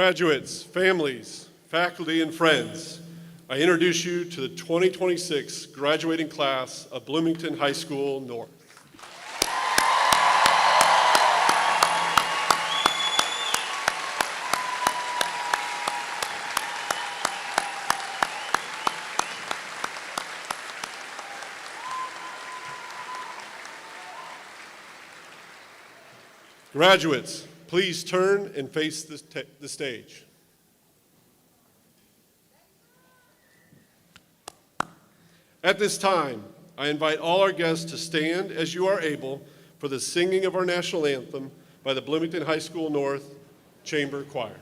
Graduates, families, faculty, and friends, I introduce you to the 2026 graduating class of Bloomington High School North. Graduates, please turn and face the stage. At this time, I invite all our guests to stand as you are able for the singing of our national anthem by the Bloomington High School North Chamber Choir.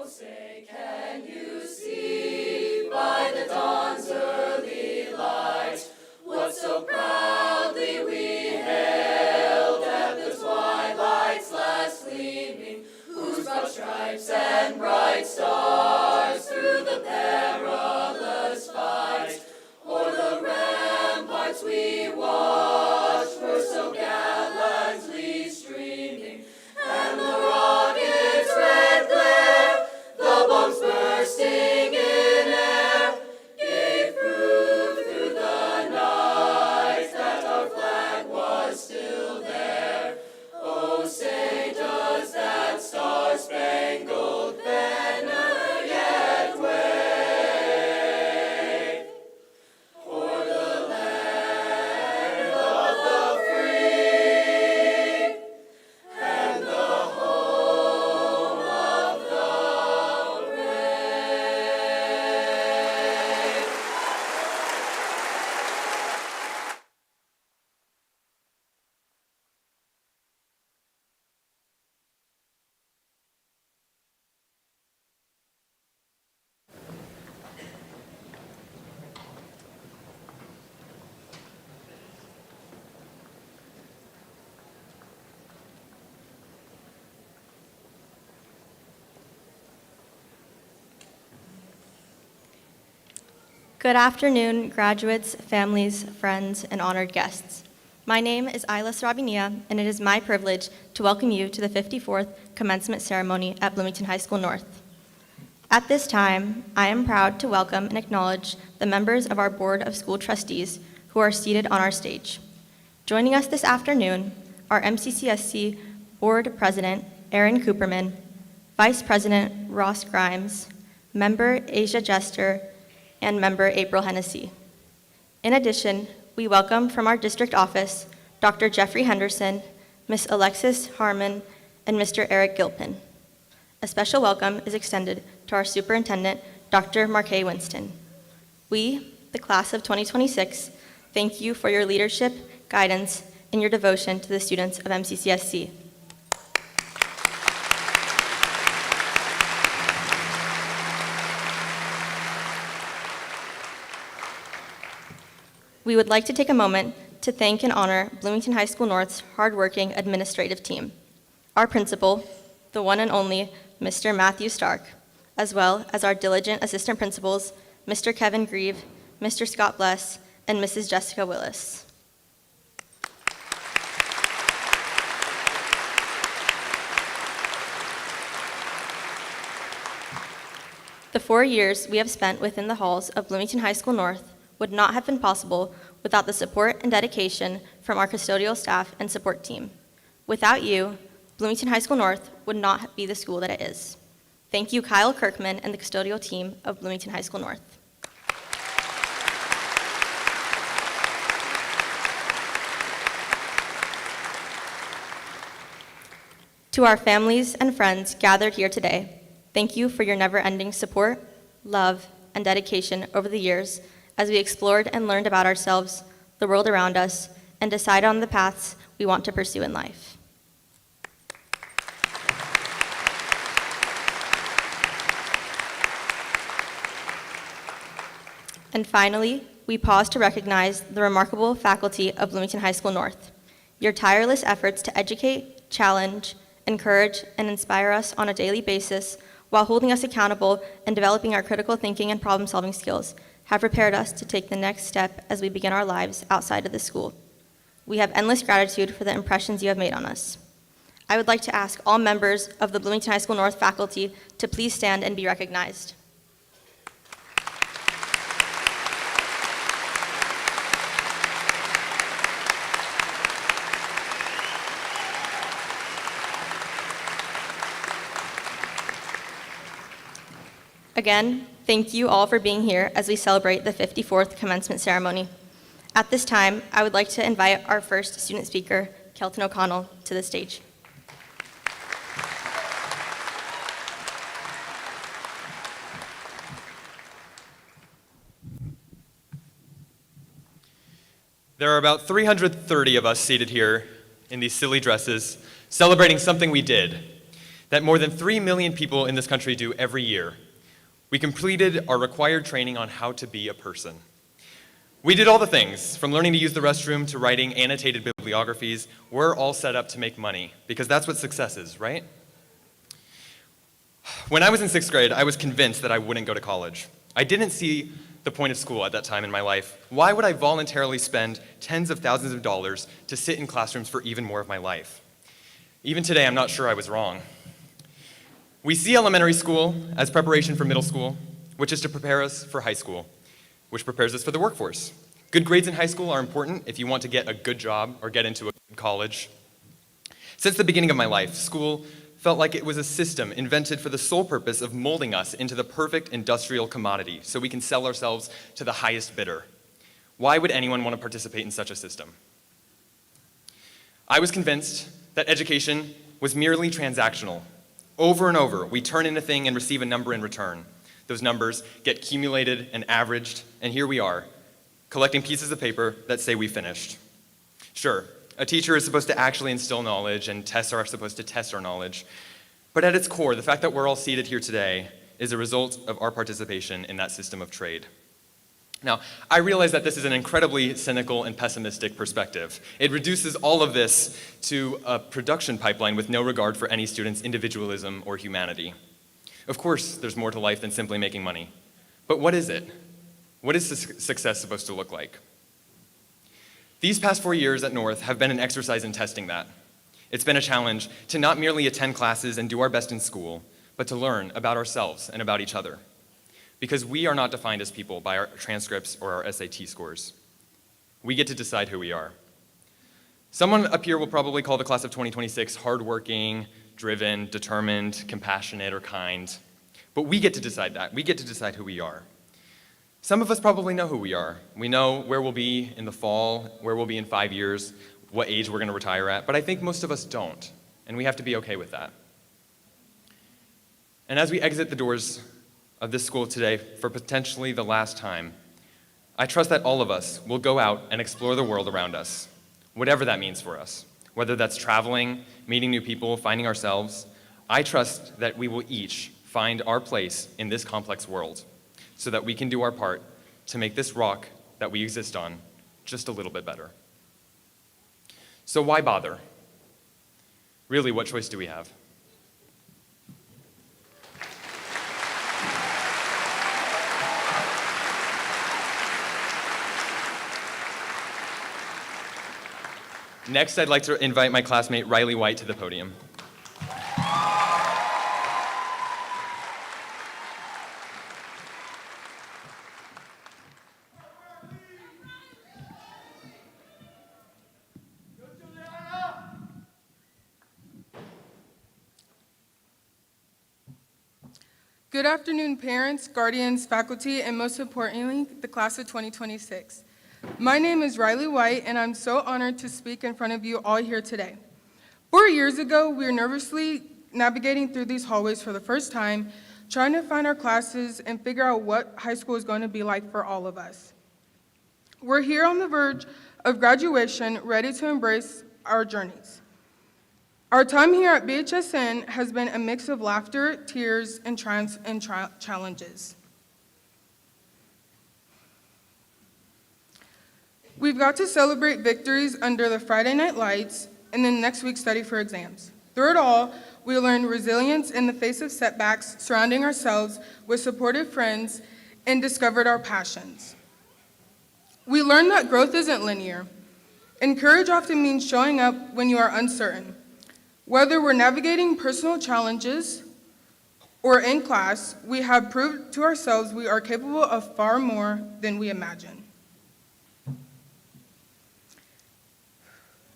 Say, can you see by the dawn's early light what so proudly we hailed at the twilight's last gleaming, whose broad stripes and bright stars through the perilous fight o'er the ramparts we watched were so gallantly streaming, and the rocket's red glare, the bombs bursting in air, gave proof through the night that our flag was still there. Oh, say, does that star-spangled banner yet wave o'er the land of the free and the home of the brave? Good afternoon, graduates, families, friends, and honored guests. My name is Ayla Srabinia, and it is my privilege to welcome you to the 54th commencement ceremony at Bloomington High School North. At this time, I am proud to welcome and acknowledge the members of our Board of School Trustees who are seated on our stage. Joining us this afternoon are MCCSC Board President Aaron Cooperman, Vice President Ross Grimes, Member Asia Jester, and Member April Hennessy. In addition, we welcome from our district office Dr. Jeffrey Henderson, Ms. Alexis Harmon, and Mr. Eric Gilpin. A special welcome is extended to our superintendent, Dr. Marquet Winston. We, the class of 2026, thank you for your leadership, guidance, and your devotion to the students of MCCSC. We would like to take a moment to thank and honor Bloomington High School North's hardworking administrative team, our principal, the one and only Mr. Matthew Stark, as well as our diligent assistant principals, Mr. Kevin Grieve, Mr. Scott Bless, and Mrs. Jessica Willis. The 4 years we have spent within the halls of Bloomington High School North would not have been possible without the support and dedication from our custodial staff and support team. Without you, Bloomington High School North would not be the school that it is. Thank you, Kyle Kirkman and the custodial team of Bloomington High School North. To our families and friends gathered here today, thank you for your never-ending support, love, and dedication over the years as we explored and learned about ourselves, the world around us, and decided on the paths we want to pursue in life. And finally, we pause to recognize the remarkable faculty of Bloomington High School North. Your tireless efforts to educate, challenge, encourage, and inspire us on a daily basis while holding us accountable and developing our critical thinking and problem-solving skills have prepared us to take the next step as we begin our lives outside of the school. We have endless gratitude for the impressions you have made on us. I would like to ask all members of the Bloomington High School North faculty to please stand and be recognized. Again, thank you all for being here as we celebrate the 54th commencement ceremony. At this time, I would like to invite our first student speaker, Kelton O'Connell, to the stage. There are about 330 of us seated here in these silly dresses, celebrating something we did, that more than 3 million people in this country do every year. We completed our required training on how to be a person. We did all the things, from learning to use the restroom to writing annotated bibliographies. We're all set up to make money, because that's what success is, right? When I was in 6th grade, I was convinced that I wouldn't go to college. I didn't see the point of school at that time in my life. Why would I voluntarily spend tens of thousands of dollars to sit in classrooms for even more of my life? Even today, I'm not sure I was wrong. We see elementary school as preparation for middle school, which is to prepare us for high school, which prepares us for the workforce. Good grades in high school are important if you want to get a good job or get into a good college. Since the beginning of my life, school felt like it was a system invented for the sole purpose of molding us into the perfect industrial commodity so we can sell ourselves to the highest bidder. Why would anyone want to participate in such a system? I was convinced that education was merely transactional. Over and over, we turn in a thing and receive a number in return. Those numbers get accumulated and averaged, and here we are, collecting pieces of paper that say we finished. Sure, a teacher is supposed to actually instill knowledge, and tests are supposed to test our knowledge. But at its core, the fact that we're all seated here today is a result of our participation in that system of trade. Now, I realize that this is an incredibly cynical and pessimistic perspective. It reduces all of this to a production pipeline with no regard for any student's individualism or humanity. Of course, there's more to life than simply making money. But what is it? What is success supposed to look like? These past 4 years at North have been an exercise in testing that. It's been a challenge to not merely attend classes and do our best in school, but to learn about ourselves and about each other. Because we are not defined as people by our transcripts or our SAT scores. We get to decide who we are. Someone up here will probably call the class of 2026 hardworking, driven, determined, compassionate, or kind. But we get to decide that. We get to decide who we are. Some of us probably know who we are. We know where we'll be in the fall, where we'll be in 5 years, what age we're going to retire at, but I think most of us don't, and we have to be okay with that. And as we exit the doors of this school today for potentially the last time, I trust that all of us will go out and explore the world around us, whatever that means for us. Whether that's traveling, meeting new people, finding ourselves, I trust that we will each find our place in this complex world so that we can do our part to make this rock that we exist on just a little bit better. So why bother? Really, what choice do we have? Next, I'd like to invite my classmate Riley White to the podium. Good afternoon, parents, guardians, faculty, and most importantly, the class of 2026. My name is Riley White, and I'm so honored to speak in front of you all here today. 4 years ago, we were nervously navigating through these hallways for the first time, trying to find our classes and figure out what high school is going to be like for all of us. We're here on the verge of graduation, ready to embrace our journeys. Our time here at BHSN has been a mix of laughter, tears, and triumphs and challenges. We've got to celebrate victories under the Friday night lights and then next week study for exams. Through it all, we learned resilience in the face of setbacks, surrounding ourselves with supportive friends, and discovered our passions. We learned that growth isn't linear, and courage often means showing up when you are uncertain. Whether we're navigating personal challenges or in class, we have proved to ourselves we are capable of far more than we imagine.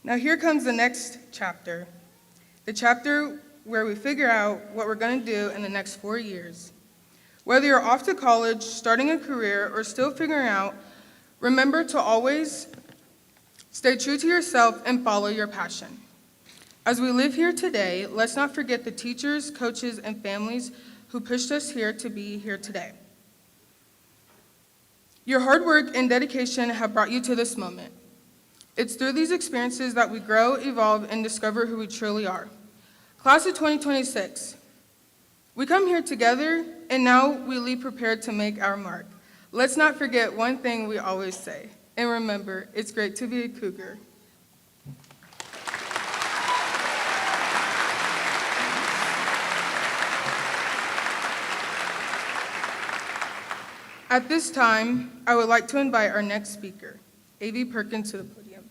Now here comes the next chapter, the chapter where we figure out what we're going to do in the next 4 years. Whether you're off to college, starting a career, or still figuring out, remember to always stay true to yourself and follow your passion. As we live here today, let's not forget the teachers, coaches, and families who pushed us here to be here today. Your hard work and dedication have brought you to this moment. It's through these experiences that we grow, evolve, and discover who we truly are. Class of 2026, we come here together, and now we leave prepared to make our mark. Let's not forget one thing we always say, and remember, it's great to be a Cougar. At this time, I would like to invite our next speaker, A.V. Perkins, to the podium.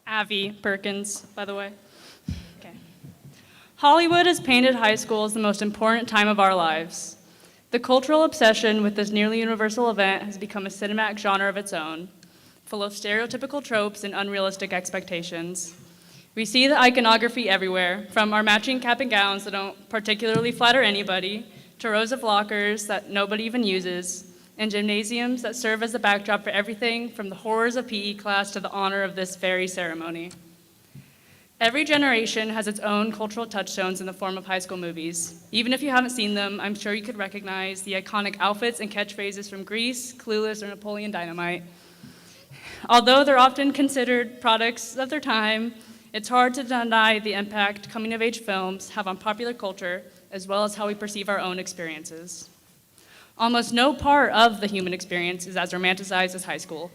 Avi Perkins, by the way. Okay. Hollywood has painted high school as the most important time of our lives. The cultural obsession with this nearly universal event has become a cinematic genre of its own, full of stereotypical tropes and unrealistic expectations. We see the iconography everywhere, from our matching cap and gowns that don't particularly flatter anybody, to rows of lockers that nobody even uses, and gymnasiums that serve as the backdrop for everything from the horrors of PE class to the honor of this very ceremony. Every generation has its own cultural touchstones in the form of high school movies. Even if you haven't seen them, I'm sure you could recognize the iconic outfits and catchphrases from Grease, Clueless, or Napoleon Dynamite. Although they're often considered products of their time, it's hard to deny the impact coming-of-age films have on popular culture, as well as how we perceive our own experiences. Almost no part of the human experience is as romanticized as high school,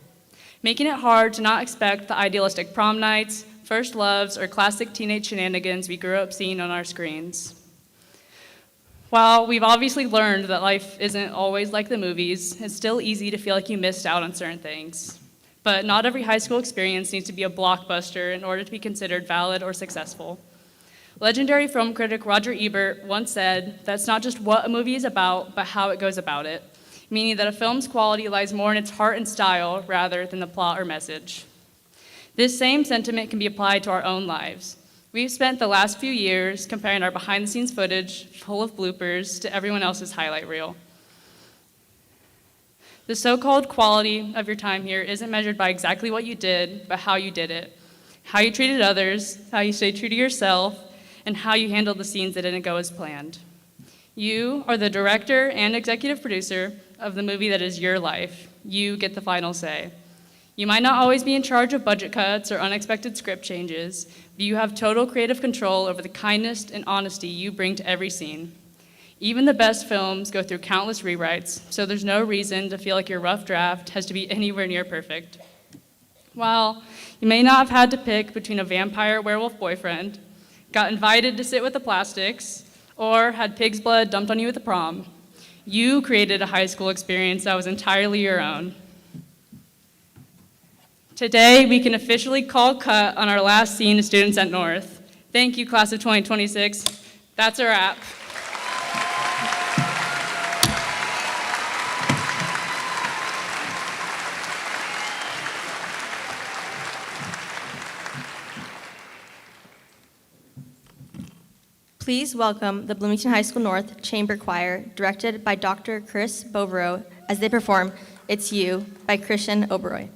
making it hard to not expect the idealistic prom nights, first loves, or classic teenage shenanigans we grew up seeing on our screens. While we've obviously learned that life isn't always like the movies, it's still easy to feel like you missed out on certain things. But not every high school experience needs to be a blockbuster in order to be considered valid or successful. Legendary film critic Roger Ebert once said that it's not just what a movie is about, but how it goes about it, meaning that a film's quality lies more in its heart and style rather than the plot or message. This same sentiment can be applied to our own lives. We've spent the last few years comparing our behind-the-scenes footage, full of bloopers, to everyone else's highlight reel. The so-called quality of your time here isn't measured by exactly what you did, but how you did it, how you treated others, how you stayed true to yourself, and how you handled the scenes that didn't go as planned. You are the director and executive producer of the movie that is your life. You get the final say. You might not always be in charge of budget cuts or unexpected script changes, but you have total creative control over the kindness and honesty you bring to every scene. Even the best films go through countless rewrites, so there's no reason to feel like your rough draft has to be anywhere near perfect. While you may not have had to pick between a vampire werewolf boyfriend, got invited to sit with the plastics, or had pig's blood dumped on you at the prom, you created a high school experience that was entirely your own. Today, we can officially call cut on our last scene of Students at North. Thank you, class of 2026. That's a wrap. Please welcome the Bloomington High School North Chamber Choir, directed by Dr. Chris Bovero, as they perform It's You by Christian Oberoi.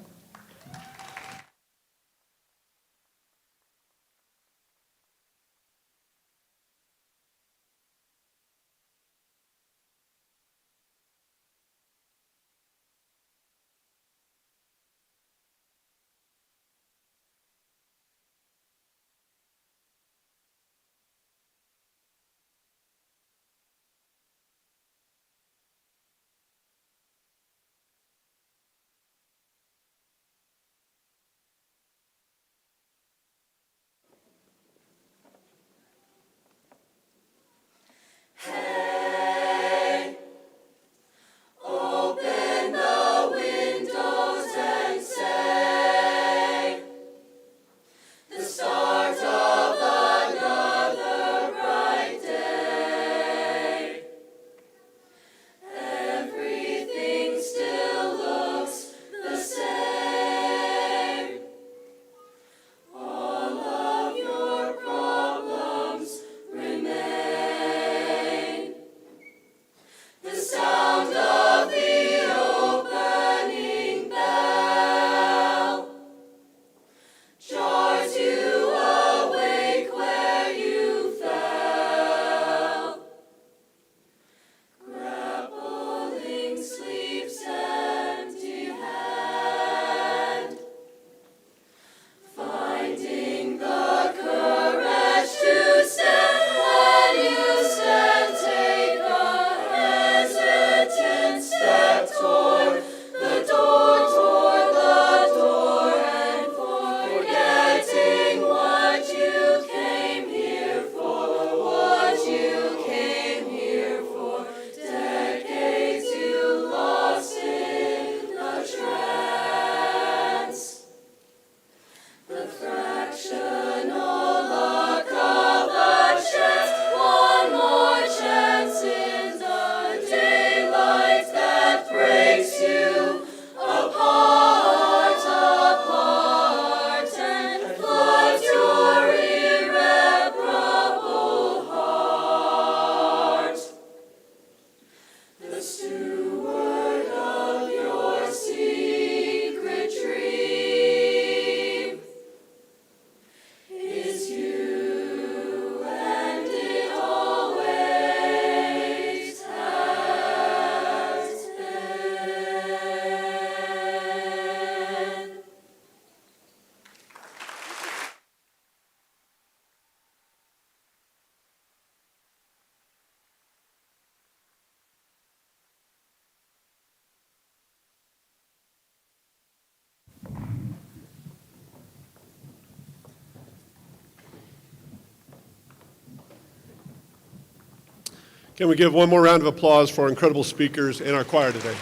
Can we give one more round of applause for our incredible speakers and our choir today?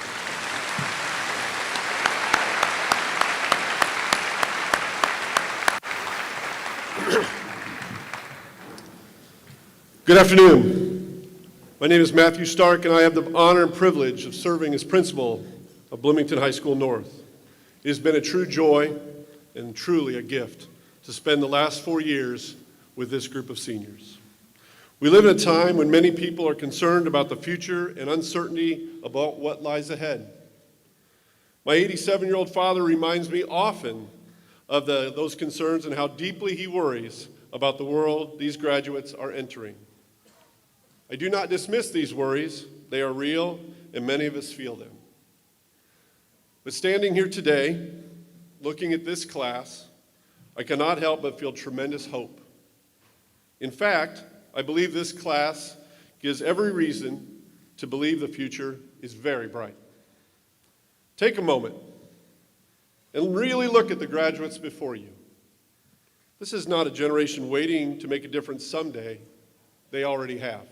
Good afternoon. My name is Matthew Stark, and I have the honor and privilege of serving as principal of Bloomington High School North. It has been a true joy and truly a gift to spend the last 4 years with this group of seniors. We live in a time when many people are concerned about the future and uncertainty about what lies ahead. My 87-year-old father reminds me often of those concerns and how deeply he worries about the world these graduates are entering. I do not dismiss these worries. They are real, and many of us feel them. But standing here today, looking at this class, I cannot help but feel tremendous hope. In fact, I believe this class gives every reason to believe the future is very bright. Take a moment and really look at the graduates before you. This is not a generation waiting to make a difference someday. They already have.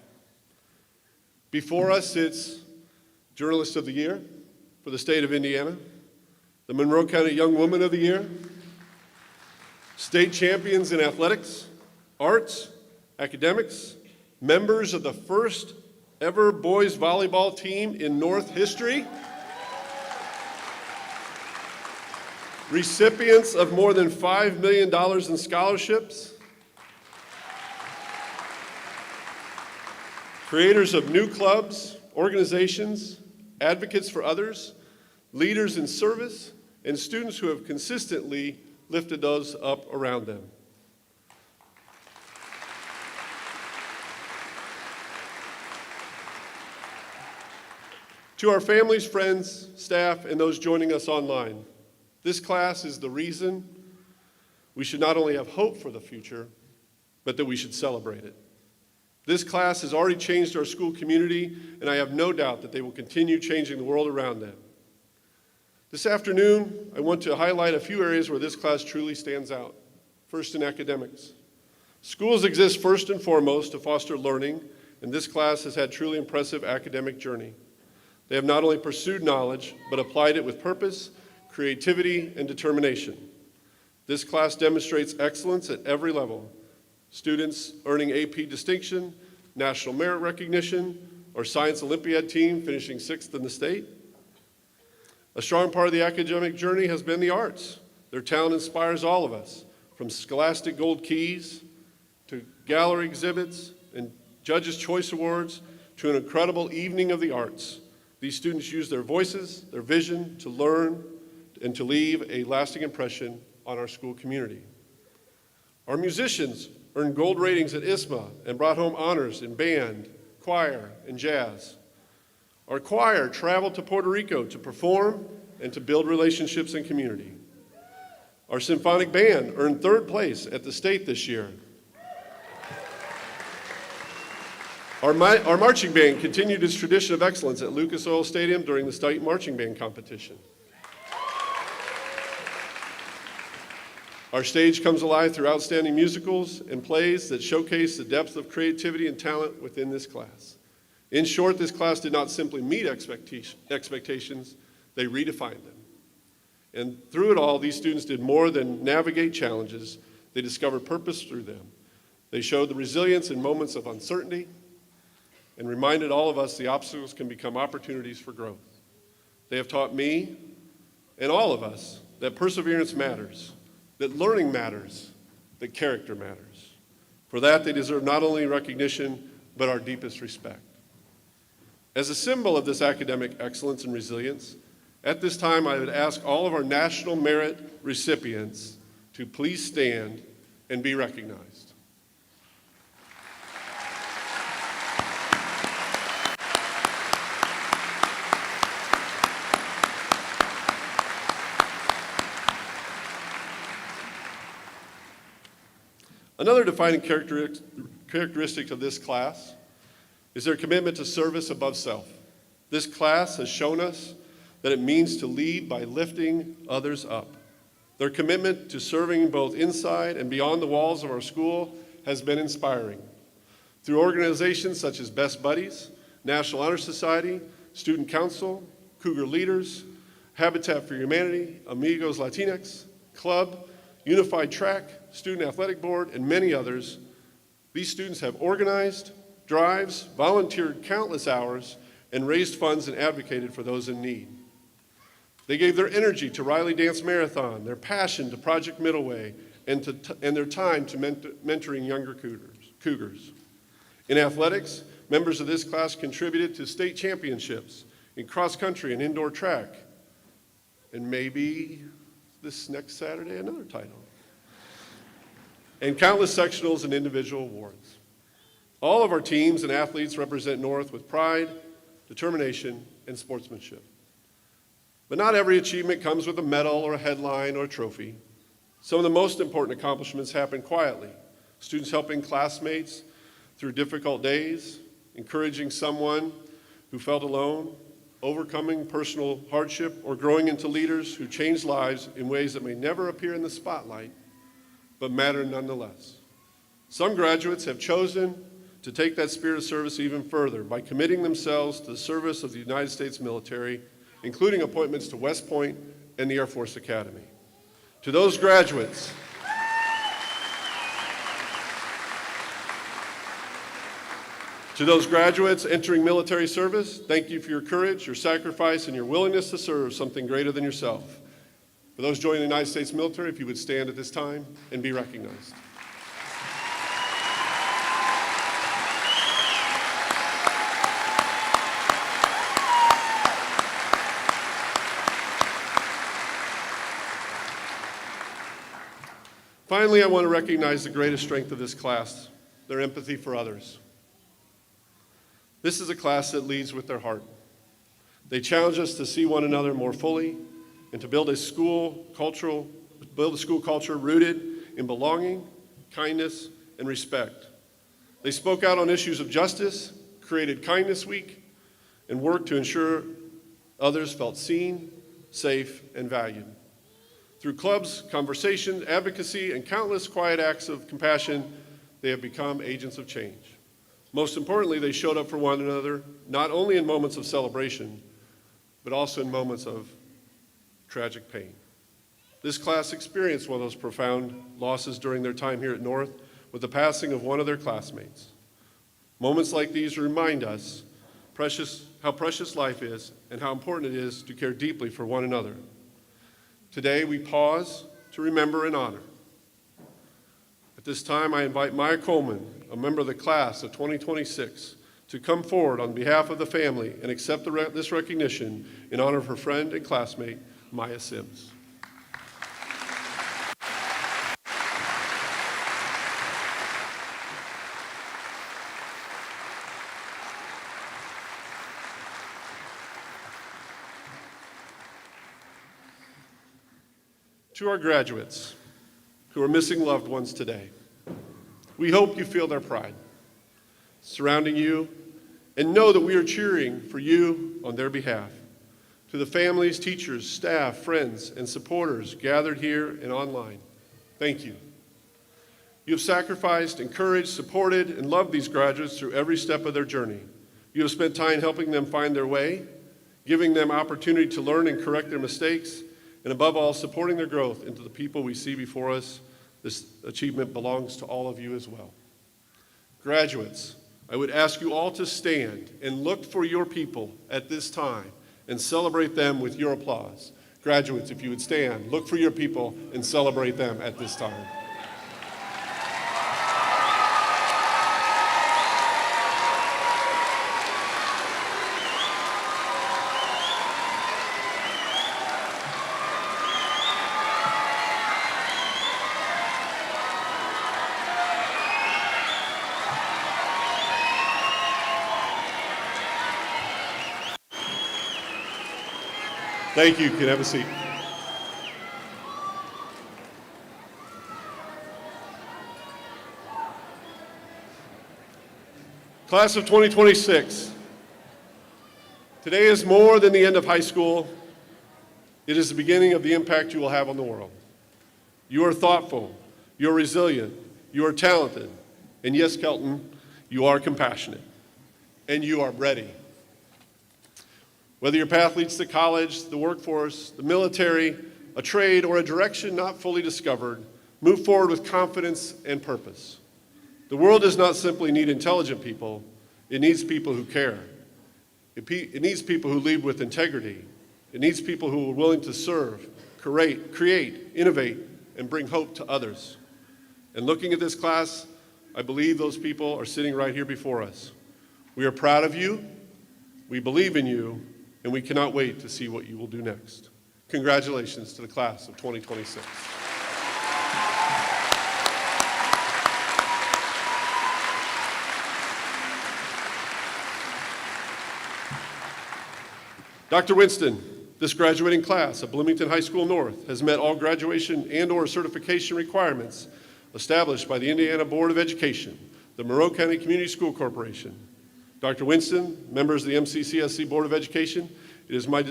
Before us sits Journalist of the Year for the state of Indiana, the Monroe County Young Woman of the Year, state champions in athletics, arts, academics, members of the first ever boys volleyball team in North history, recipients of more than $5 million in scholarships, creators of new clubs, organizations, advocates for others, leaders in service, and students who have consistently lifted those up around them. To our families, friends, staff, and those joining us online, this class is the reason we should not only have hope for the future, but that we should celebrate it. This class has already changed our school community, and I have no doubt that they will continue changing the world around them. This afternoon, I want to highlight a few areas where this class truly stands out. First, in academics. Schools exist first and foremost to foster learning, and this class has had truly impressive academic journey. They have not only pursued knowledge, but applied it with purpose, creativity, and determination. This class demonstrates excellence at every level. Students earning AP distinction, national merit recognition, or Science Olympiad team finishing 6th in the state. A strong part of the academic journey has been the arts. Their talent inspires all of us, from Scholastic Gold Keys to gallery exhibits and Judges' Choice Awards to an incredible evening of the arts. These students use their voices, their vision to learn and to leave a lasting impression on our school community. Our musicians earned gold ratings at ISMA and brought home honors in band, choir, and jazz. Our choir traveled to Puerto Rico to perform and to build relationships and community. Our symphonic band earned 3rd place at the state this year. Our marching band continued its tradition of excellence at Lucas Oil Stadium during the state marching band competition. Our stage comes alive through outstanding musicals and plays that showcase the depth of creativity and talent within this class. In short, this class did not simply meet expectations, they redefined them. And through it all, these students did more than navigate challenges. They discovered purpose through them. They showed the resilience in moments of uncertainty and reminded all of us the obstacles can become opportunities for growth. They have taught me and all of us that perseverance matters, that learning matters, that character matters. For that, they deserve not only recognition, but our deepest respect. As a symbol of this academic excellence and resilience, at this time I would ask all of our National Merit recipients to please stand and be recognized. Another defining characteristic of this class is their commitment to service above self. This class has shown us that it means to lead by lifting others up. Their commitment to serving both inside and beyond the walls of our school has been inspiring. Through organizations such as Best Buddies, National Honor Society, Student Council, Cougar Leaders, Habitat for Humanity, Amigos Latinx, Club, Unified Track, Student Athletic Board, and many others, these students have organized, drives, volunteered countless hours, and raised funds and advocated for those in need. They gave their energy to Riley Dance Marathon, their passion to Project Middleway, and their time to mentoring younger Cougars. In athletics, members of this class contributed to state championships in cross country and indoor track, and maybe this next Saturday another title, and countless sectionals and individual awards. All of our teams and athletes represent North with pride, determination, and sportsmanship. But not every achievement comes with a medal or a headline or a trophy. Some of the most important accomplishments happen quietly. Students helping classmates through difficult days, encouraging someone who felt alone, overcoming personal hardship, or growing into leaders who change lives in ways that may never appear in the spotlight, but matter nonetheless. Some graduates have chosen to take that spirit of service even further by committing themselves to the service of the United States military, including appointments to West Point and the Air Force Academy. To those graduates, entering military service, thank you for your courage, your sacrifice, and your willingness to serve something greater than yourself. For those joining the United States military, if you would stand at this time and be recognized. Finally, I want to recognize the greatest strength of this class, their empathy for others. This is a class that leads with their heart. They challenge us to see one another more fully and to build a school culture rooted in belonging, kindness, and respect. They spoke out on issues of justice, created Kindness Week, and worked to ensure others felt seen, safe, and valued. Through clubs, conversation, advocacy, and countless quiet acts of compassion, they have become agents of change. Most importantly, they showed up for one another, not only in moments of celebration, but also in moments of tragic pain. This class experienced one of those profound losses during their time here at North with the passing of one of their classmates. Moments like these remind us how precious life is and how important it is to care deeply for one another. Today, we pause to remember and honor. At this time, I invite Maya Coleman, a member of the class of 2026, to come forward on behalf of the family and accept this recognition in honor of her friend and classmate, Maya Sims. To our graduates who are missing loved ones today, we hope you feel their pride surrounding you and know that we are cheering for you on their behalf. To the families, teachers, staff, friends, and supporters gathered here and online, thank you. You have sacrificed, encouraged, supported, and loved these graduates through every step of their journey. You have spent time helping them find their way, giving them opportunity to learn and correct their mistakes, and above all, supporting their growth into the people we see before us. This achievement belongs to all of you as well. Graduates, I would ask you all to stand and look for your people at this time and celebrate them with your applause. Graduates, if you would stand, look for your people and celebrate them at this time. Thank you. You can have a seat. Class of 2026, today is more than the end of high school. It is the beginning of the impact you will have on the world. You are thoughtful, you are resilient, you are talented, and yes, Kelton, you are compassionate. and you are ready. Whether your path leads to college, the workforce, the military, a trade, or a direction not fully discovered, move forward with confidence and purpose. The world does not simply need intelligent people, it needs people who care. It needs people who lead with integrity. It needs people who are willing to serve, create, innovate, and bring hope to others. And looking at this class, I believe those people are sitting right here before us. We are proud of you, we believe in you, and we cannot wait to see what you will do next. Congratulations to the class of 2026. Dr. Winston, this graduating class of Bloomington High School North has met all graduation and/or certification requirements established by the Indiana Board of Education, the Monroe County Community School Corporation. Dr. Winston, members of the MCCSC Board of Education, it is my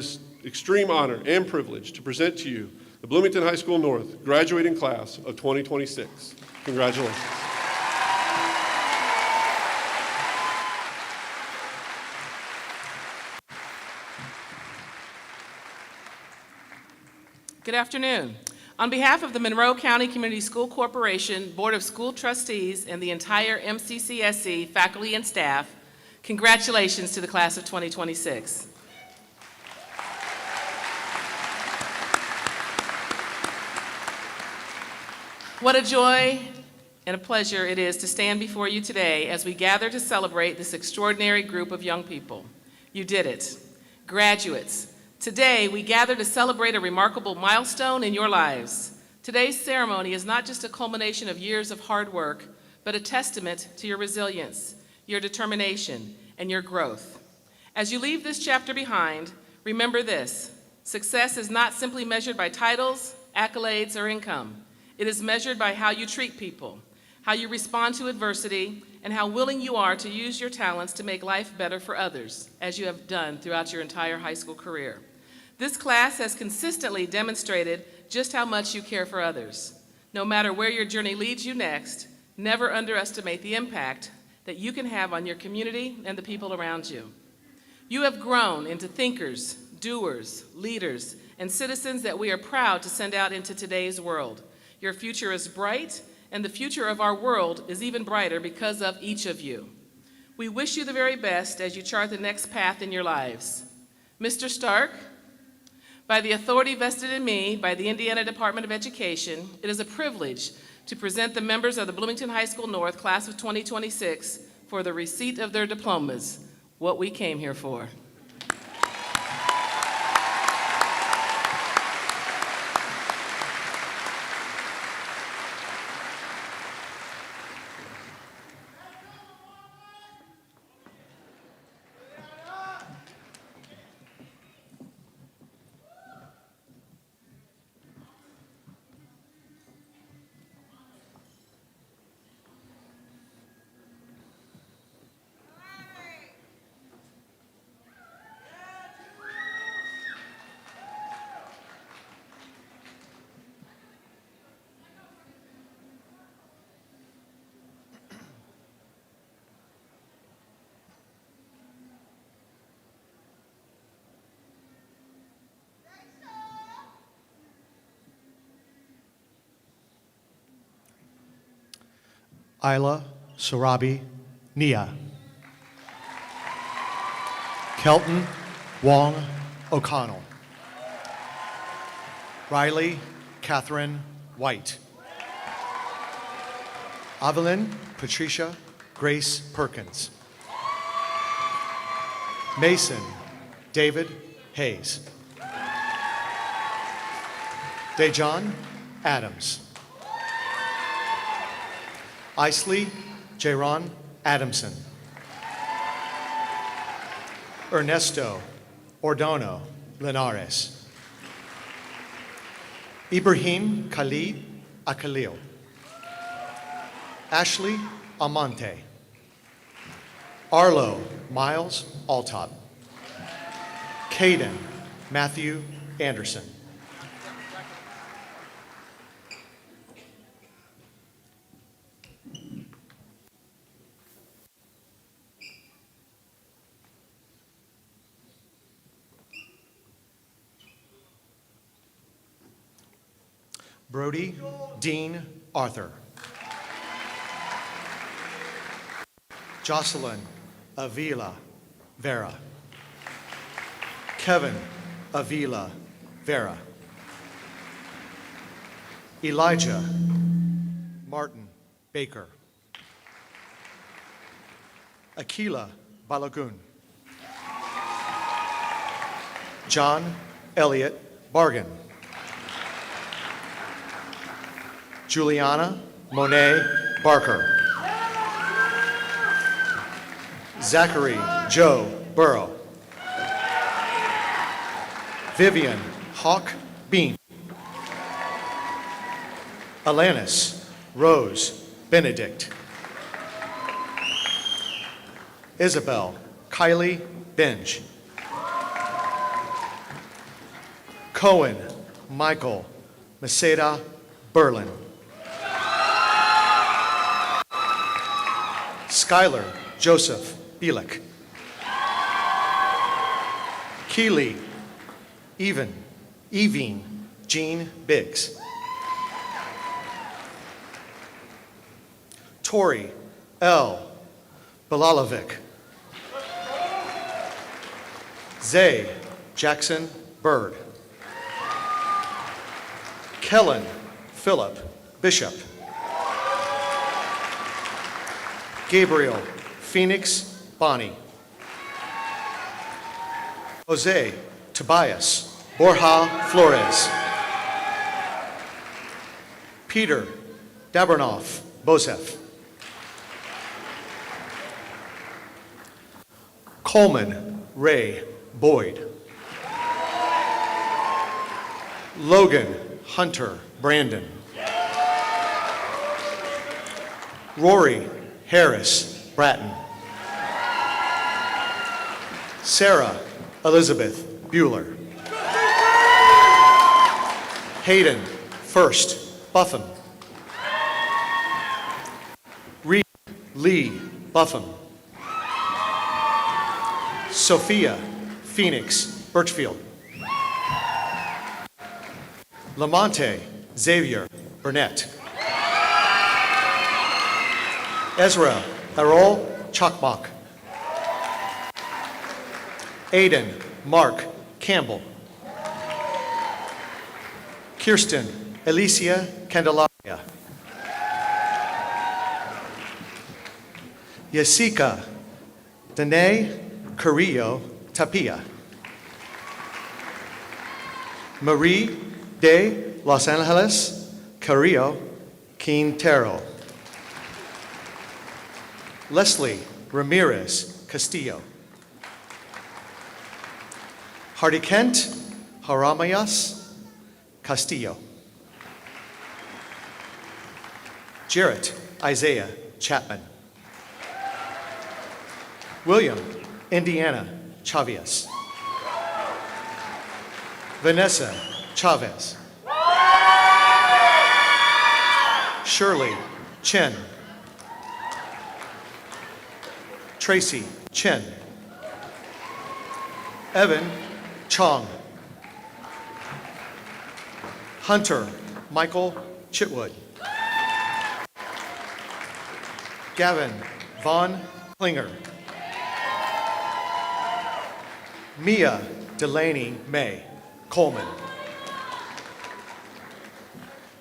extreme honor and privilege to present to you the Bloomington High School North graduating class of 2026. Congratulations. Good afternoon. On behalf of the Monroe County Community School Corporation, Board of School Trustees, and the entire MCCSC faculty and staff, congratulations to the class of 2026. What a joy and a pleasure it is to stand before you today as we gather to celebrate this extraordinary group of young people. You did it. Graduates, today we gather to celebrate a remarkable milestone in your lives. Today's ceremony is not just a culmination of years of hard work, but a testament to your resilience, your determination, and your growth. As you leave this chapter behind, remember this: success is not simply measured by titles, accolades, or income. It is measured by how you treat people, how you respond to adversity, and how willing you are to use your talents to make life better for others, as you have done throughout your entire high school career. This class has consistently demonstrated just how much you care for others. No matter where your journey leads you next, never underestimate the impact that you can have on your community and the people around you. You have grown into thinkers, doers, leaders, and citizens that we are proud to send out into today's world. Your future is bright, and the future of our world is even brighter because of each of you. We wish you the very best as you chart the next path in your lives. Mr. Stark, by the authority vested in me by the Indiana Department of Education, it is a privilege to present the members of the Bloomington High School North Class of 2026 for the receipt of their diplomas, what we came here for. Isla Sarabi Nia. Kelton Wong O'Connell. Riley Catherine White. Evelyn Patricia Grace Perkins. Mason David Hayes. Dejon Adams. Isley Jaron Adamson. Ernesto Ordono Linares. Ibrahim Khalid Akalil. Ashley Amante. Arlo Miles Altop. Caden Matthew Anderson. Brody Dean Arthur. Jocelyn Avila Vera. Kevin Avila Vera. Elijah Martin Baker. Aquila Balagun. John Elliott Bargan. Juliana Monet Barker. Zachary Joe Burrow. Vivian Hawk Bean. Alanis Rose Benedict. Isabel Kylie Benj. Cohen Michael Maceda Berlin. Skylar Joseph Bielek. Keely Evine Jean Biggs. Tori L. Balalovic. Zay Jackson Bird. Kellen Philip Bishop. Gabriel Phoenix Bonnie. Jose Tobias Borja Flores. Peter Dabernoff Bosef. Coleman Ray Boyd. Logan Hunter Brandon. Rory Harris Bratton. Sarah Elizabeth Bueller. Hayden First Buffum. Reed Lee Buffum. Sophia Phoenix Birchfield. Lamonte Xavier Burnett. Ezra Errol Chakmak. Aiden Mark Campbell. Kirsten Alicia Candelaria. Yasica Danae Carrillo Tapia. Marie de Los Angeles Carrillo Quintero. Leslie Ramirez Castillo. Hardy Kent Haramayas Castillo. Jarrett Isaiah Chapman. William Indiana Chavez. Vanessa Chavez. Shirley Chen. Tracy Chen. Evan Chong. Hunter Michael Chitwood. Gavin Von Klinger. Mia Delaney May Coleman.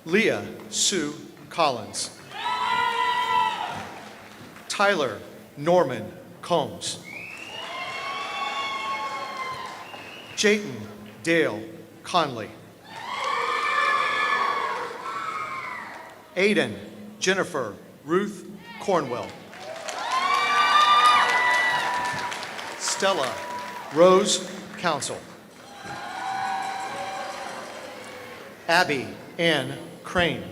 Leah Sue Collins. Tyler Norman Combs. Jayton Dale Conley. Aiden Jennifer Ruth Cornwell. Stella Rose Council. Abby Ann Crane.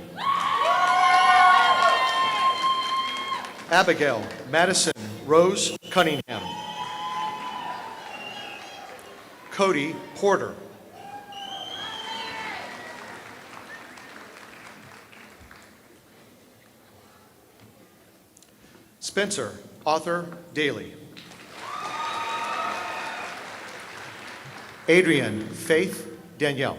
Abigail Madison Rose Cunningham. Cody Porter. Spencer Arthur Daly. Adrian Faith Danielle.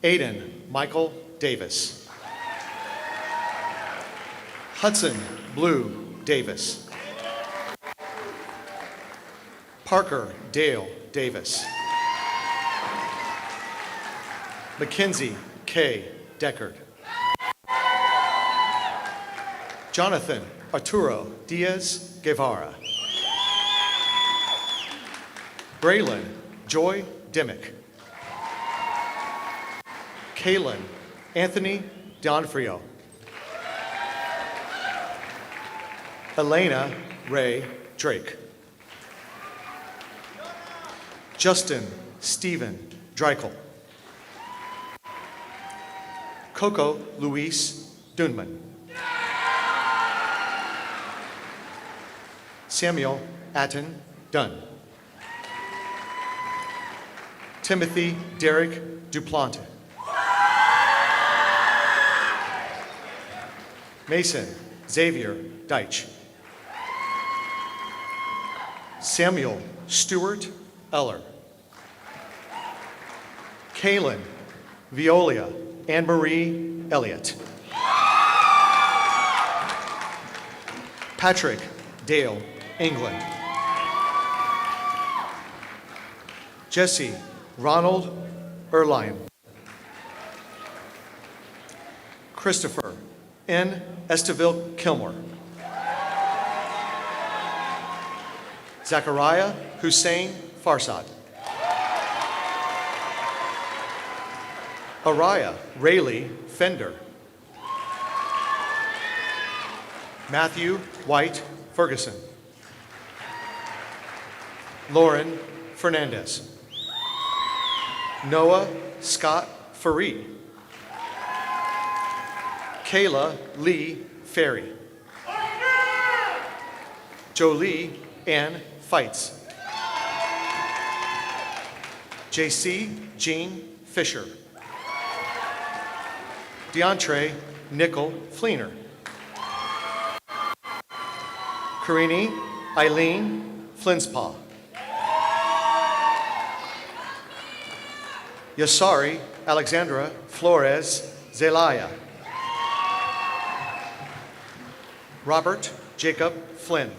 Aiden Michael Davis. Hudson Blue Davis. Parker Dale Davis. Mackenzie K. Deckard. Jonathan Arturo Diaz Guevara. Braylon Joy Dimmick. Kalen Anthony Donfrio. Elena Ray Drake. Justin Stephen Dreichel. Coco Luis Dunman. Samuel Atten Dunn. Timothy Derek Duplante. Mason Xavier Deitch. Samuel Stewart Eller. Kaylin Violia Anne-Marie Elliott. Patrick Dale England. Jesse Ronald Erline. Christopher N. Esteville Kilmore. Zachariah Hussein Farsad. Araya Rayleigh Fender. Matthew White Ferguson. Lauren Fernandez. Noah Scott Fareed. Kayla Lee Ferry. Jolie Ann Feitz. JC Jean Fisher. DeAndre Nickel Fleener. Karini Eileen Flinspaw. Yasari Alexandra Flores Zelaya. Robert Jacob Flynn.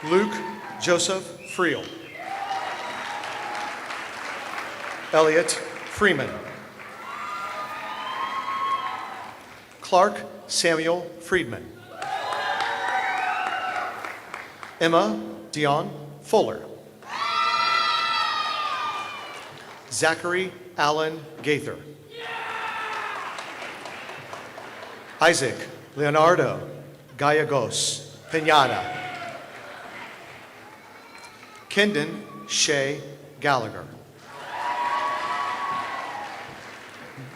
Luke Joseph Friel. Elliot Freeman. Clark Samuel Friedman. Emma Dion Fuller. Zachary Allen Gaither. Isaac Leonardo Gallegos Pinada. Kendon Shea Gallagher.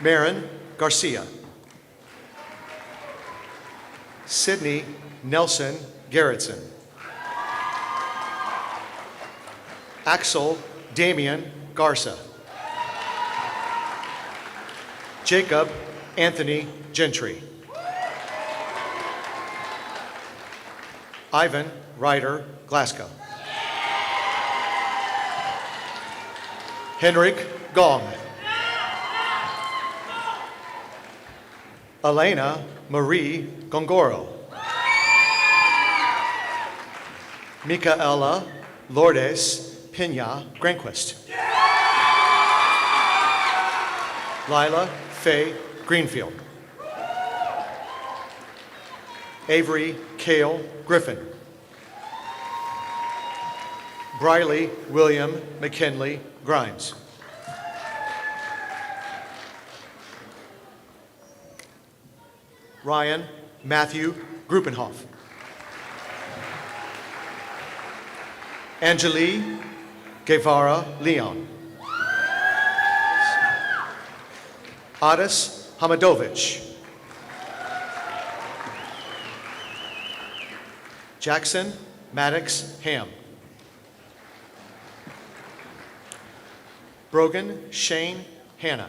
Marin Garcia. Sydney Nelson Garrettson. Axel Damian Garza. Jacob Anthony Gentry. Ivan Ryder Glasgow. Henrik Gong. Elena Marie Gongoro. Micaela Lourdes Pina Granquist. Lila Faye Greenfield. Avery Cale Griffin. Briley William McKinley Grimes. Ryan Matthew Gruppenhoff. Angelique Guevara Leon. Adis Hamadovich. Jackson Maddox Ham. Brogan Shane Hanna.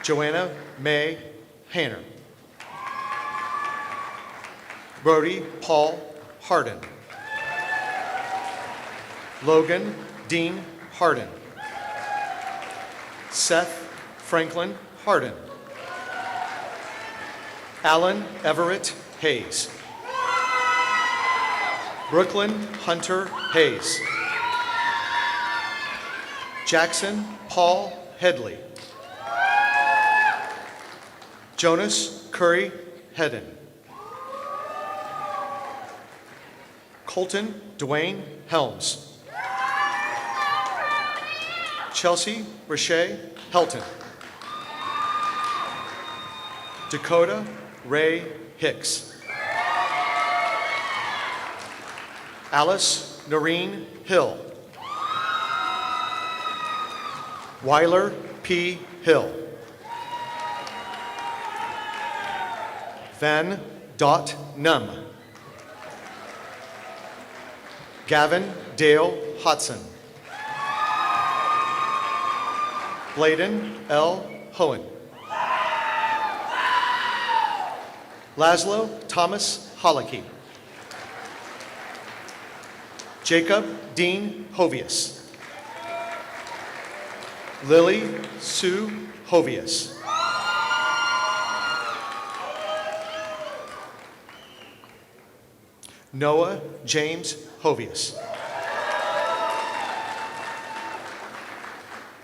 Joanna May Hanner. Brody Paul Hardin. Logan Dean Harden. Seth Franklin Harden. Alan Everett Hayes. Brooklyn Hunter Hayes. Jackson Paul Headley. Jonas Curry Hedden. Colton Dwayne Helms. Chelsea Rashay Helton. Dakota Ray Hicks. Alice Noreen Hill. Weiler P. Hill. Van Dot Num. Gavin Dale Hodson. Bladen L. Hohen. Laszlo Thomas Holicky. Jacob Dean Hovius. Lily Sue Hovius. Noah James Hovius.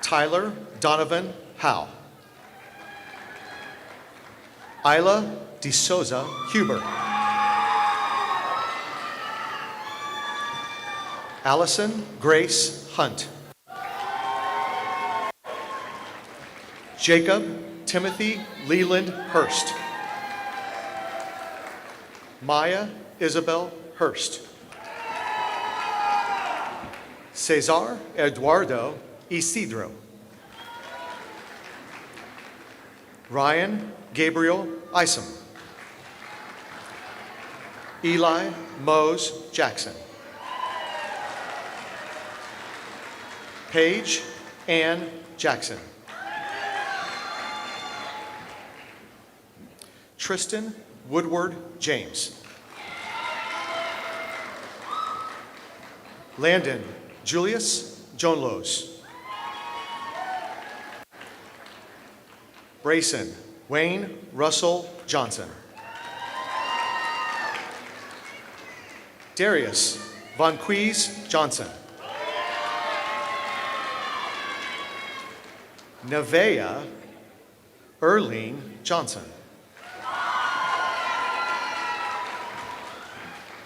Tyler Donovan Howe. Isla DeSouza Huber. Allison Grace Hunt. Jacob Timothy Leland Hurst. Maya Isabel Hurst. Cesar Eduardo Isidro. Ryan Gabriel Isom. Eli Mose Jackson. Paige Ann Jackson. Tristan Woodward James. Landon Julius Johnlos. Brayson Wayne Russell Johnson. Darius Vonquez Johnson. Nevea Erlene Johnson.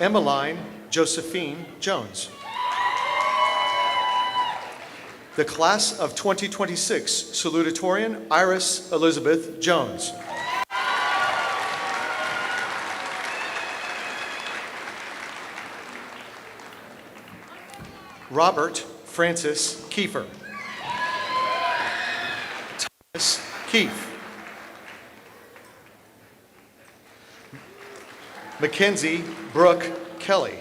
Emmeline Josephine Jones. The class of 2026 salutatorian Iris Elizabeth Jones. Robert Francis Kiefer. Thomas Keefe. Mackenzie Brooke Kelly.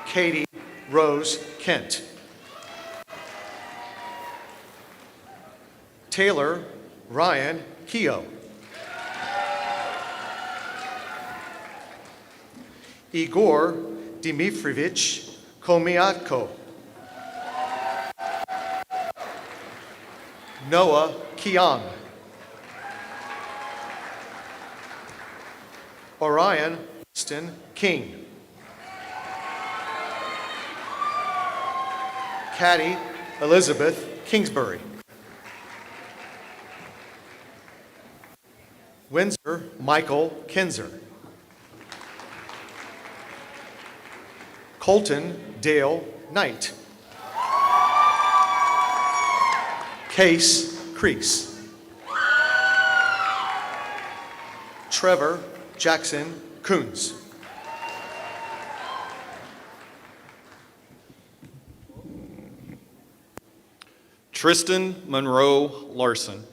Katie Rose Kent. Taylor Ryan Keogh. Igor Dimitrievich Komiatko. Noah Kiang. Orion Winston King. Caddy Elizabeth Kingsbury. Windsor Michael Kinzer. Colton Dale Knight. Case Crease. Trevor Jackson Coons. Tristan Monroe Larson.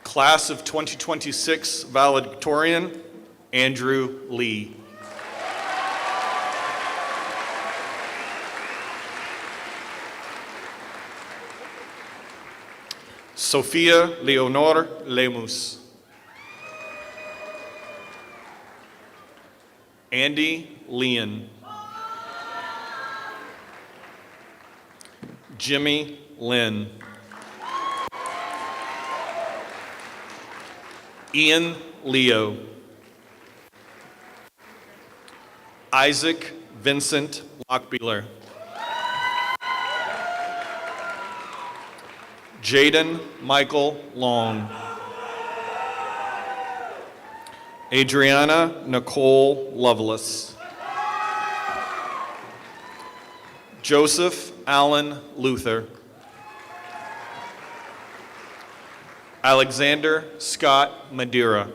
Class of 2026 valedictorian, Andrew Lee. Sophia Leonor Lemus. Andy Leon. Jimmy Lynn. Ian Leo. Isaac Vincent Lockbeeler. Jaden Michael Long. Adriana Nicole Lovelace. Joseph Allen Luther. Alexander Scott Madeira.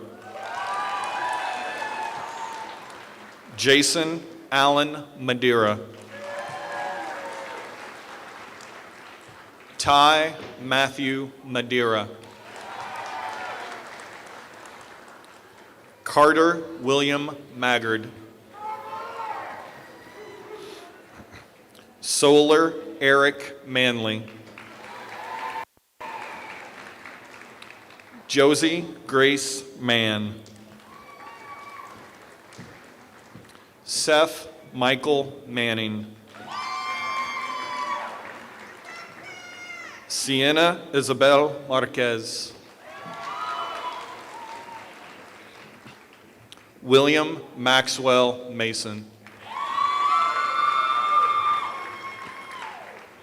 Jason Allen Madeira. Ty Matthew Madeira. Carter William Maggard. Solar Eric Manley. Josie Grace Mann. Seth Michael Manning. Sienna Isabel Marquez. William Maxwell Mason.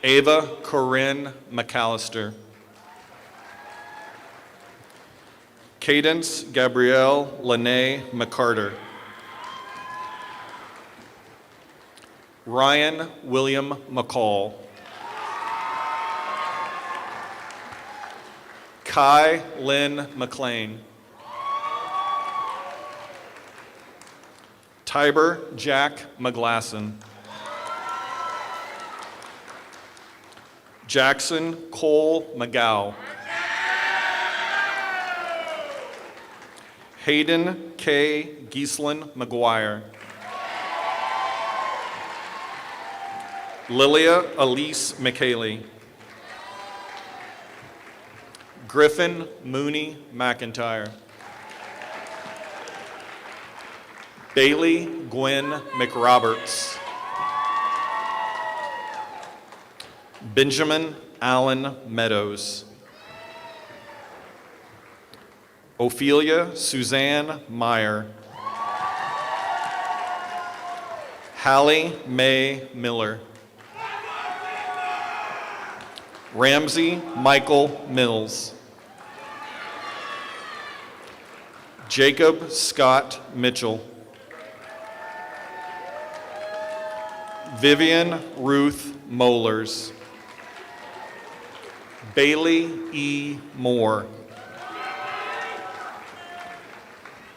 Ava Corinne McAllister. Cadence Gabrielle Lene McCarter. Ryan William McCall. Kai Lynn McLean. Tiber Jack McGlasson. Jackson Cole McGow. Hayden K. Gieslin McGuire. Lilia Elise McKaylee. Griffin Mooney McIntyre. Bailey Gwen McRoberts. Benjamin Allen Meadows. Ophelia Suzanne Meyer. Hallie Mae Miller. Ramsey Michael Mills. Jacob Scott Mitchell. Vivian Ruth Mollers. Bailey E. Moore.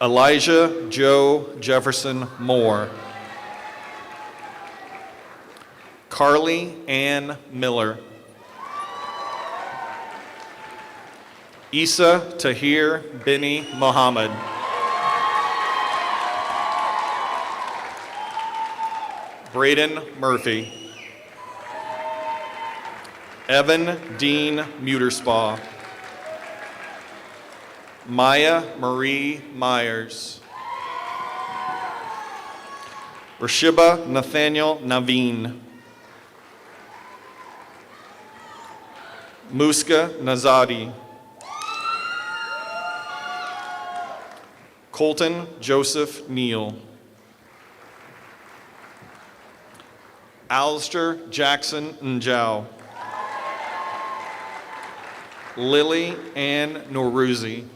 Elijah Joe Jefferson Moore. Carly Ann Miller. Isa Tahir Bini Muhammad. Braden Murphy. Evan Dean Muterspaw. Maya Marie Myers. Rashiba Nathaniel Naveen. Muska Nazadi. Colton Joseph Neal. Alistair Jackson Njau. Lily Ann Noruzi.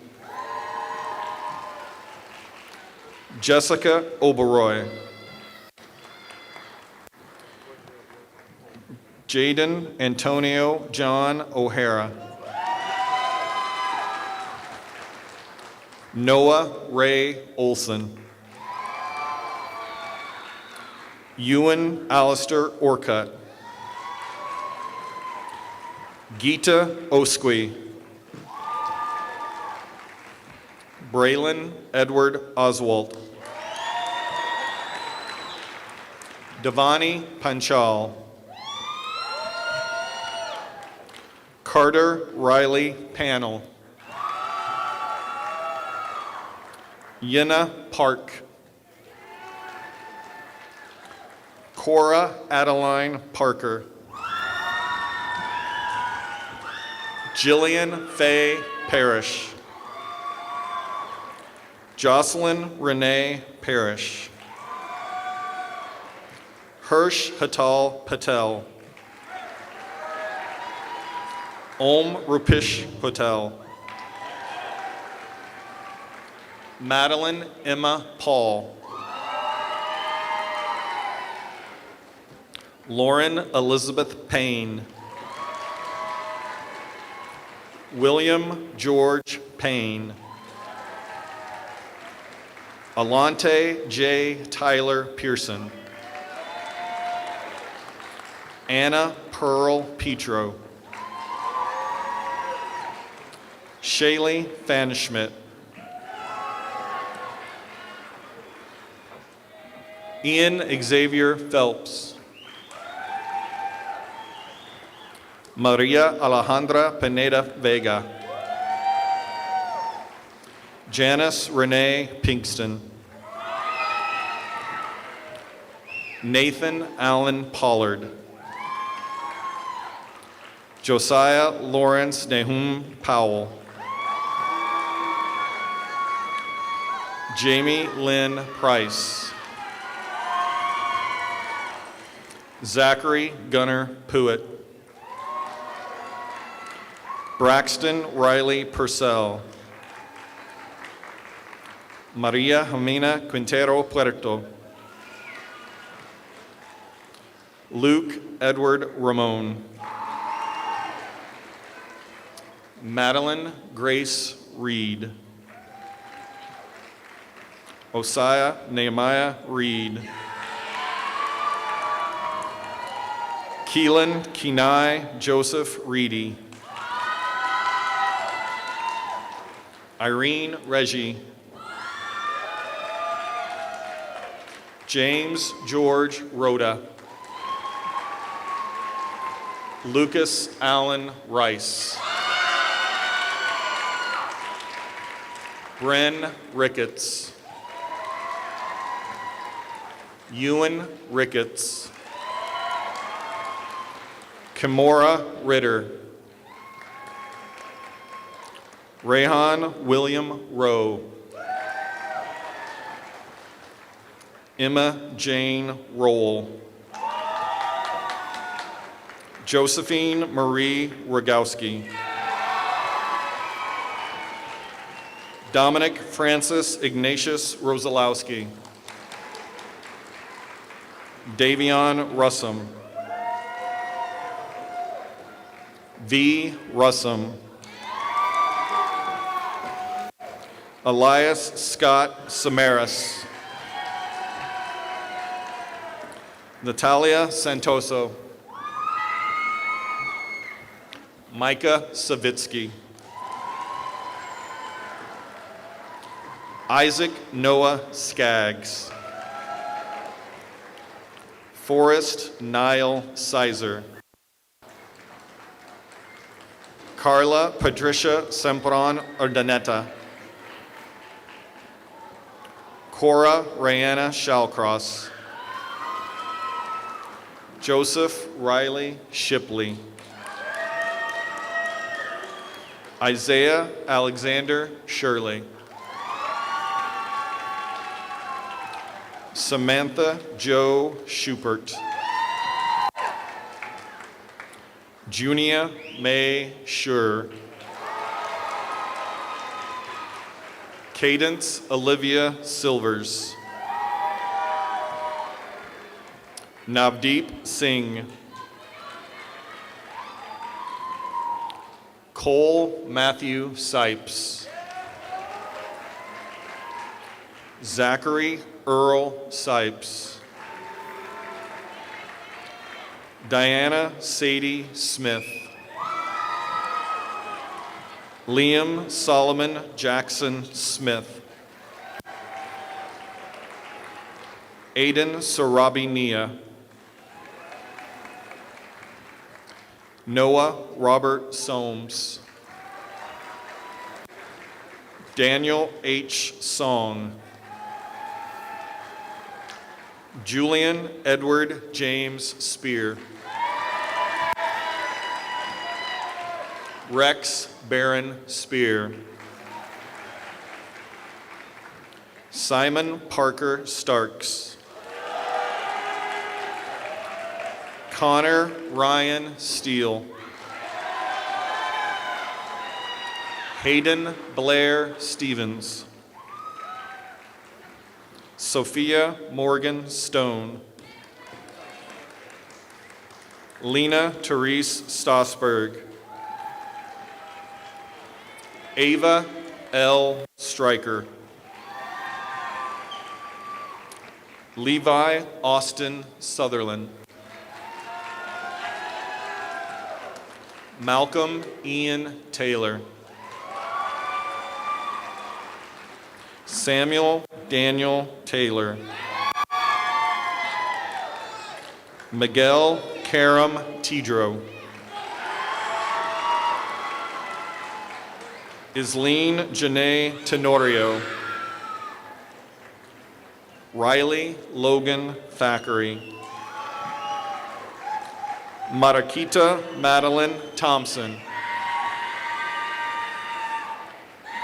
Jessica Oberoi. Jaden Antonio John O'Hara. Noah Ray Olson. Ewan Alistair Orcutt. Gita Osqui. Braylon Edward Oswalt. Devani Panchal. Carter Riley Panel. Yenna Park. Cora Adeline Parker. Jillian Faye Parrish. Jocelyn Renee Parrish. Hirsch Hatal Patel. Om Rupish Patel. Madeline Emma Paul. Lauren Elizabeth Payne. William George Payne. Alante J. Tyler Pearson. Anna Pearl Petro. Shaylee Fanschmidt. Ian Xavier Phelps. Maria Alejandra Pineda Vega. Janice Renee Pinkston. Nathan Allen Pollard. Josiah Lawrence Nahum Powell. Jamie Lynn Price. Zachary Gunnar Puitt. Braxton Riley Purcell. Maria Jimena Quintero Puerto. Luke Edward Ramon. Madeline Grace Reed. Osiah Nehemiah Reed. Keelan Kenai Joseph Reedy. Irene Reggie. James George Rhoda. Lucas Allen Rice. Bren Ricketts. Ewan Ricketts. Kimora Ritter. Rayhan William Rowe. Emma Jane Roll. Josephine Marie Rogowski. Dominic Francis Ignatius Rosalowski. Davion Russum. V. Russum. Elias Scott Samaras. Natalia Santoso. Micah Savitsky. Isaac Noah Skaggs. Forrest Niall Sizer. Carla Patricia Sempron Urdaneta. Cora Rayanna Shallcross. Joseph Riley Shipley. Isaiah Alexander Shirley. Samantha Jo Schupert. Junia May Schur. Cadence Olivia Silvers. Navdeep Singh. Cole Matthew Sipes. Zachary Earl Sipes. Diana Sadie Smith. Liam Solomon Jackson Smith. Aiden Sarabi Nia. Noah Robert Soames. Daniel H. Song. Julian Edward James Spear. Rex Baron Spear. Simon Parker Starks. Connor Ryan Steele. Hayden Blair Stevens. Sophia Morgan Stone. Lena Therese Stossberg. Ava L. Stryker. Levi Austin Sutherland. Malcolm Ian Taylor. Samuel Daniel Taylor. Miguel Karam Tidro. Isleen Janae Tenorio. Riley Logan Thackeray. Marakita Madeline Thompson.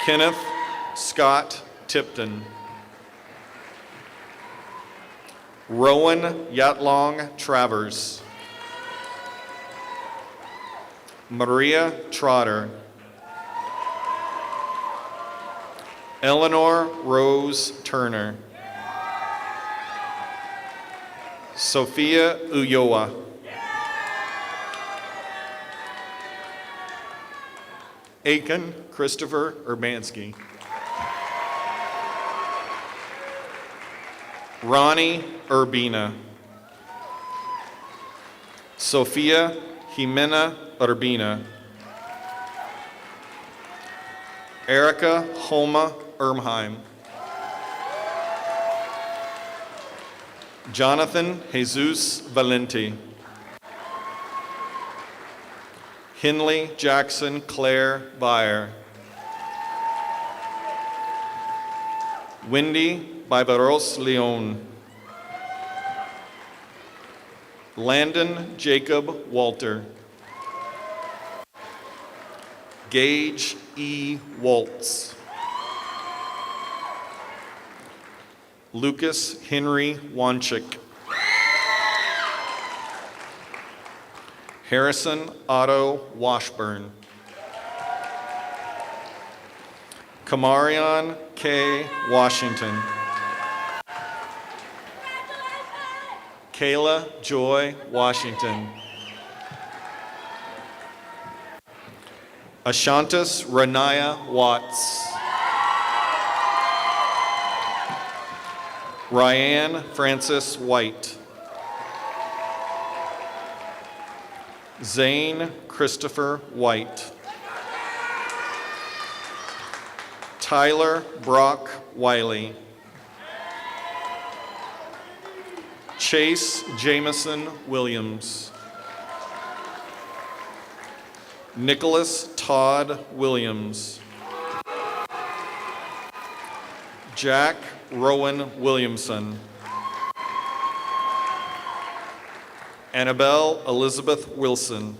Kenneth Scott Tipton. Rowan Yatlong Travers. Maria Trotter. Eleanor Rose Turner. Sophia Ulloa. Aiken Christopher Urbanski. Ronnie Urbina. Sophia Jimena Urbina. Erica Homa Ermheim. Jonathan Jesus Valenti. Hinley Jackson Claire Beyer. Wendy Bibaros Leon. Landon Jacob Walter. Gage E. Waltz. Lucas Henry Wanchik. Harrison Otto Washburn. Kamarion K. Washington. Kayla Joy Washington. Ashantis Renaya Watts. Ryan Francis White. Zane Christopher White. Tyler Brock Wiley. Chase Jameson Williams. Nicholas Todd Williams. Jack Rowan Williamson. Annabelle Elizabeth Wilson.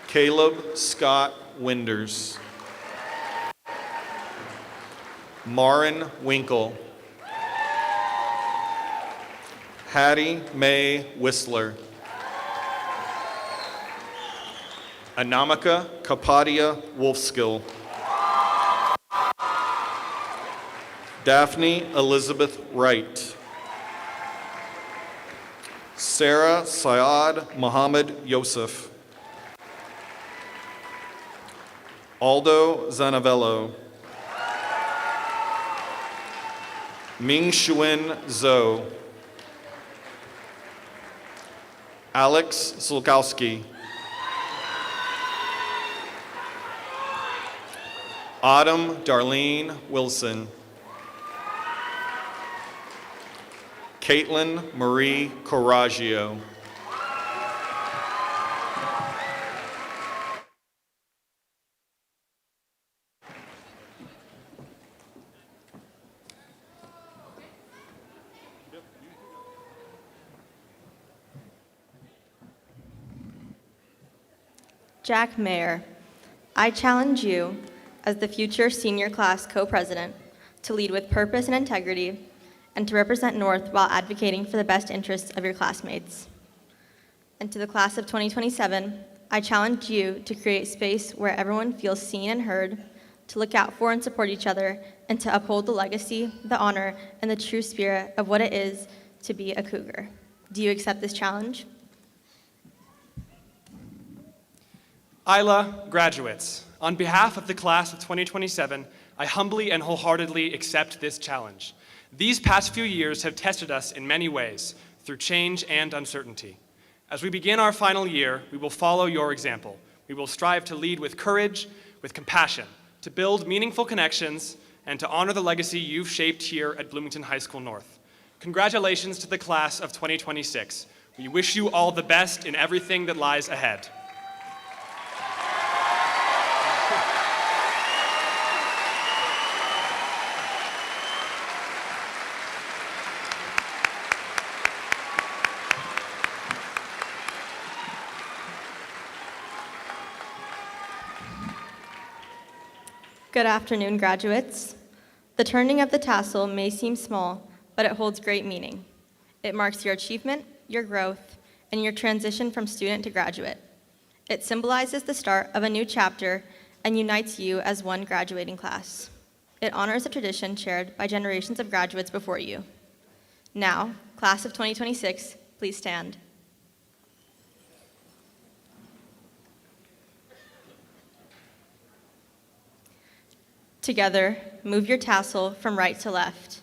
Caleb Scott Winders. Marin Winkle. Hattie Mae Whistler. Anamika Kapadia Wolfskill. Daphne Elizabeth Wright. Sarah Syed Mohammed Yosef. Aldo Zanavello. Ming Shuin Zhou. Alex Zulkowski. Autumn Darlene Wilson. Caitlin Marie Coraggio. Jack Mayer, I challenge you, as the future senior class co-president, to lead with purpose and integrity and to represent North while advocating for the best interests of your classmates. And to the class of 2027, I challenge you to create space where everyone feels seen and heard, to look out for and support each other, and to uphold the legacy, the honor, and the true spirit of what it is to be a Cougar. Do you accept this challenge? Isla graduates, on behalf of the class of 2027, I humbly and wholeheartedly accept this challenge. These past few years have tested us in many ways, through change and uncertainty. As we begin our final year, we will follow your example. We will strive to lead with courage, with compassion, to build meaningful connections, and to honor the legacy you've shaped here at Bloomington High School North. Congratulations to the class of 2026. We wish you all the best in everything that lies ahead. Good afternoon, graduates. The turning of the tassel may seem small, but it holds great meaning. It marks your achievement, your growth, and your transition from student to graduate. It symbolizes the start of a new chapter and unites you as one graduating class. It honors a tradition shared by generations of graduates before you. Now, class of 2026, please stand. Together, move your tassel from right to left.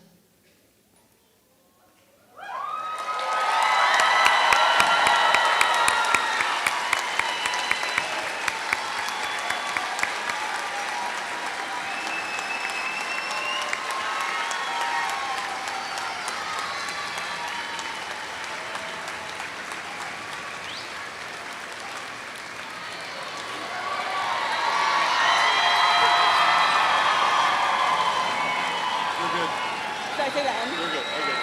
Should I say that end? We're good. Okay.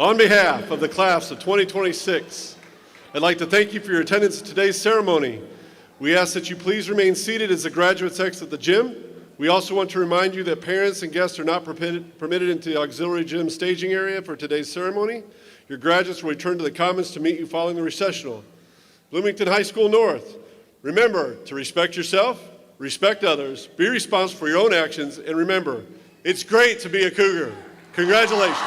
On behalf of the class of 2026, I'd like to thank you for your attendance at today's ceremony. We ask that you please remain seated as the graduates exit the gym. We also want to remind you that parents and guests are not permitted into the auxiliary gym staging area for today's ceremony. Your graduates will return to the Commons to meet you following the recessional. Bloomington High School North, remember to respect yourself, respect others, be responsible for your own actions, and remember, it's great to be a Cougar. Congratulations.